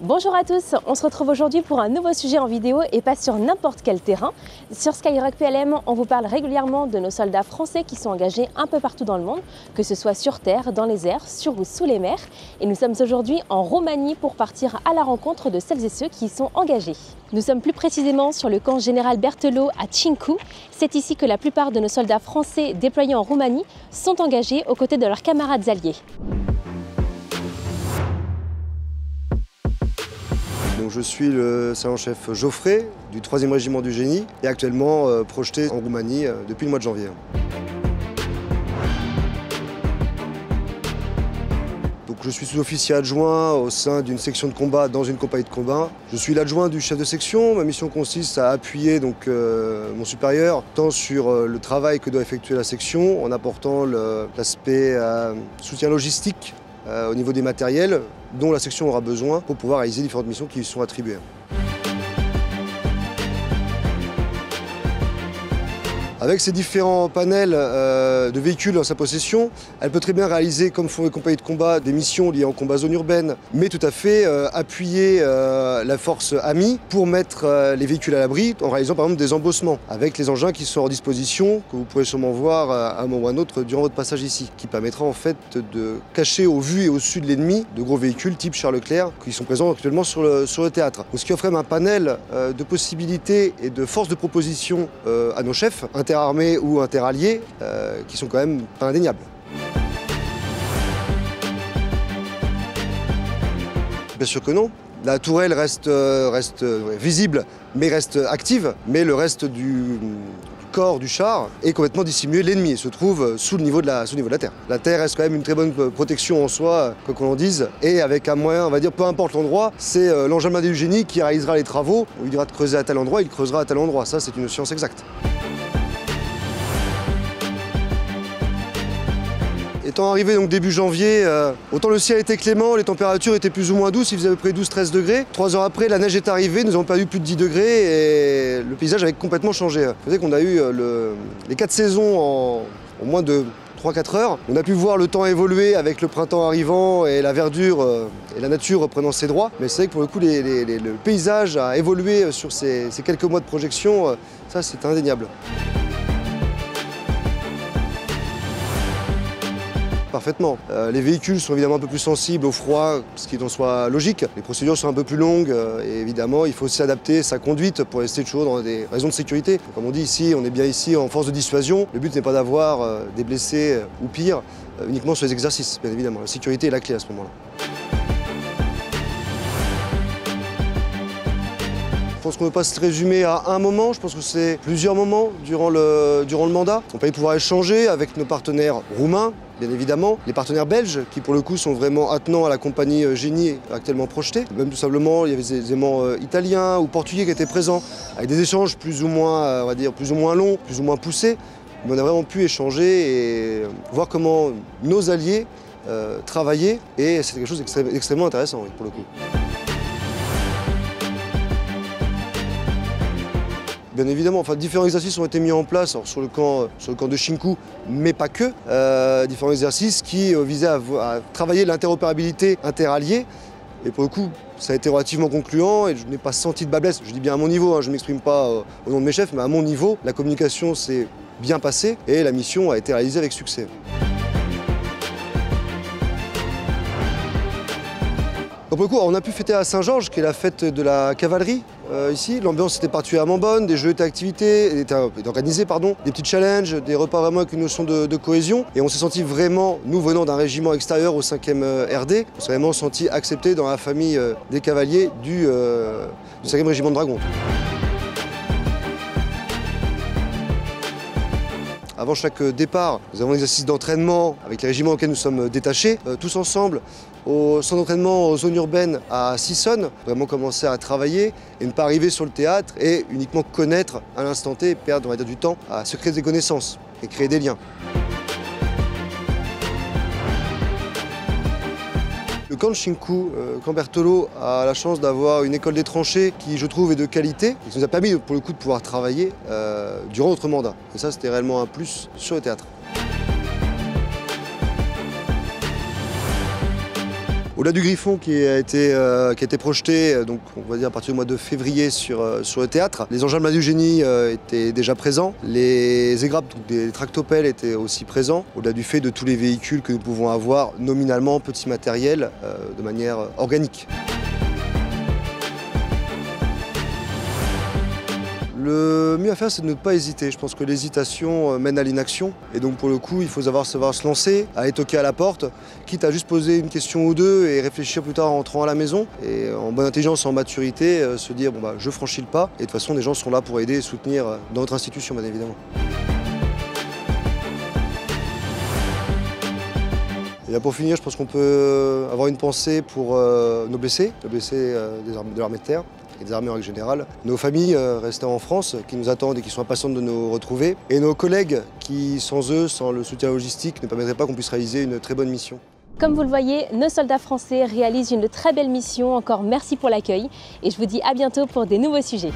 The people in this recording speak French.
Bonjour à tous, on se retrouve aujourd'hui pour un nouveau sujet en vidéo et pas sur n'importe quel terrain. Sur Skyrock PLM, on vous parle régulièrement de nos soldats français qui sont engagés un peu partout dans le monde, que ce soit sur terre, dans les airs, sur ou sous les mers. Et nous sommes aujourd'hui en Roumanie pour partir à la rencontre de celles et ceux qui y sont engagés. Nous sommes plus précisément sur le camp général Berthelot à Cincu. C'est ici que la plupart de nos soldats français déployés en Roumanie sont engagés aux côtés de leurs camarades alliés. Donc je suis le sergent-chef Geoffrey du 3e régiment du génie et actuellement projeté en Roumanie depuis le mois de janvier. Donc je suis sous-officier adjoint au sein d'une section de combat dans une compagnie de combat. Je suis l'adjoint du chef de section. Ma mission consiste à appuyer mon supérieur tant sur le travail que doit effectuer la section en apportant l'aspect soutien logistique au niveau des matériels dont la section aura besoin pour pouvoir réaliser différentes missions qui lui sont attribuées. Avec ces différents panels de véhicules dans sa possession, elle peut très bien réaliser, comme font les compagnies de combat, des missions liées en combat zone urbaine, mais tout à fait appuyer la force amie pour mettre les véhicules à l'abri en réalisant par exemple des embossements avec les engins qui sont en disposition, que vous pourrez sûrement voir à un moment ou à un autre durant votre passage ici, qui permettra en fait de cacher au vu et au su de l'ennemi de gros véhicules type Charles Leclerc qui sont présents actuellement sur le théâtre. Donc, ce qui offre un panel de possibilités et de force de proposition à nos chefs, interarmés ou interalliés, qui sont quand même pas indéniables. Bien sûr que non. La tourelle reste visible, mais reste active, mais le reste du corps du char est complètement dissimulé de l'ennemi et se trouve sous le niveau de la terre. La terre reste quand même une très bonne protection en soi, quoi qu'on en dise, et avec un moyen, on va dire, peu importe l'endroit, c'est l'engin blindé du génie qui réalisera les travaux. On lui dira de creuser à tel endroit, il creusera à tel endroit. Ça, c'est une science exacte. Étant arrivé donc début janvier, autant le ciel était clément, les températures étaient plus ou moins douces, il faisait à peu près 12-13 degrés. 3 heures après, la neige est arrivée, nous avons perdu plus de 10 degrés et le paysage avait complètement changé. Vous savez qu'on a eu les 4 saisons en moins de 3-4 heures. On a pu voir le temps évoluer avec le printemps arrivant et la verdure et la nature reprenant ses droits. Mais c'est vrai que pour le coup, le paysage a évolué sur ces quelques mois de projection, ça c'est indéniable. Parfaitement. Les véhicules sont évidemment un peu plus sensibles au froid, ce qui est en soi logique. Les procédures sont un peu plus longues et évidemment il faut aussi adapter sa conduite pour rester toujours dans des raisons de sécurité. Comme on dit ici, on est bien ici en force de dissuasion. Le but n'est pas d'avoir des blessés ou pire, uniquement sur les exercices, bien évidemment. La sécurité est la clé à ce moment-là. Je pense qu'on ne peut pas se résumer à un moment, je pense que c'est plusieurs moments durant le mandat. On peut pouvoir échanger avec nos partenaires roumains, bien évidemment, les partenaires belges qui pour le coup sont vraiment attenants à la compagnie génie actuellement projetée. Même tout simplement, il y avait des éléments italiens ou portugais qui étaient présents, avec des échanges plus ou moins, on va dire, plus ou moins longs, plus ou moins poussés. Mais on a vraiment pu échanger et voir comment nos alliés travaillaient et c'était quelque chose d'extrêmement intéressant, oui, pour le coup. Bien évidemment, différents exercices ont été mis en place sur le camp de Cincu, mais pas que. Différents exercices qui visaient à travailler l'interopérabilité interalliée. Et pour le coup, ça a été relativement concluant et je n'ai pas senti de bas blesse. Je dis bien à mon niveau, je ne m'exprime pas au nom de mes chefs, mais à mon niveau, la communication s'est bien passée et la mission a été réalisée avec succès. Donc pour le coup, on a pu fêter à Saint-Georges, qui est la fête de la cavalerie ici. L'ambiance était particulièrement bonne, des jeux étaient organisés, des petits challenges, des repas vraiment avec une notion de cohésion. Et on s'est senti vraiment, nous venant d'un régiment extérieur au 5e RD, on s'est vraiment senti accepté dans la famille des cavaliers du 5e régiment de dragons. Avant chaque départ, nous avons un exercice d'entraînement avec les régiments auxquels nous sommes détachés, tous ensemble au centre d'entraînement zone urbaine à Sissonne, vraiment commencer à travailler et ne pas arriver sur le théâtre et uniquement connaître à l'instant T et perdre, on va dire, du temps à se créer des connaissances et créer des liens. Le camp de Cincu, camp Berthelot, a la chance d'avoir une école des tranchées qui, je trouve, est de qualité et qui nous a permis, pour le coup, de pouvoir travailler durant notre mandat. Et ça, c'était réellement un plus sur le théâtre. Au-delà du Griffon qui a été projeté, donc on va dire à partir du mois de février sur le théâtre, les engins de main du génie étaient déjà présents, les égrapes, donc des tractopelles étaient aussi présents, au-delà du fait de tous les véhicules que nous pouvons avoir nominalement, petit matériel, de manière organique. Le mieux à faire, c'est de ne pas hésiter. Je pense que l'hésitation mène à l'inaction. Et donc pour le coup, il faut savoir se lancer, aller toquer à la porte, quitte à juste poser une question ou deux et réfléchir plus tard en rentrant à la maison. Et en bonne intelligence et en maturité, se dire bon, je franchis le pas. Et de toute façon, des gens sont là pour aider et soutenir dans notre institution, bien évidemment. Et là, pour finir, je pense qu'on peut avoir une pensée pour nos blessés, de l'armée de terre et des armées en règle générale, nos familles restées en France qui nous attendent et qui sont impatientes de nous retrouver, et nos collègues qui, sans eux, sans le soutien logistique, ne permettraient pas qu'on puisse réaliser une très bonne mission. Comme vous le voyez, nos soldats français réalisent une très belle mission. Encore merci pour l'accueil et je vous dis à bientôt pour des nouveaux sujets.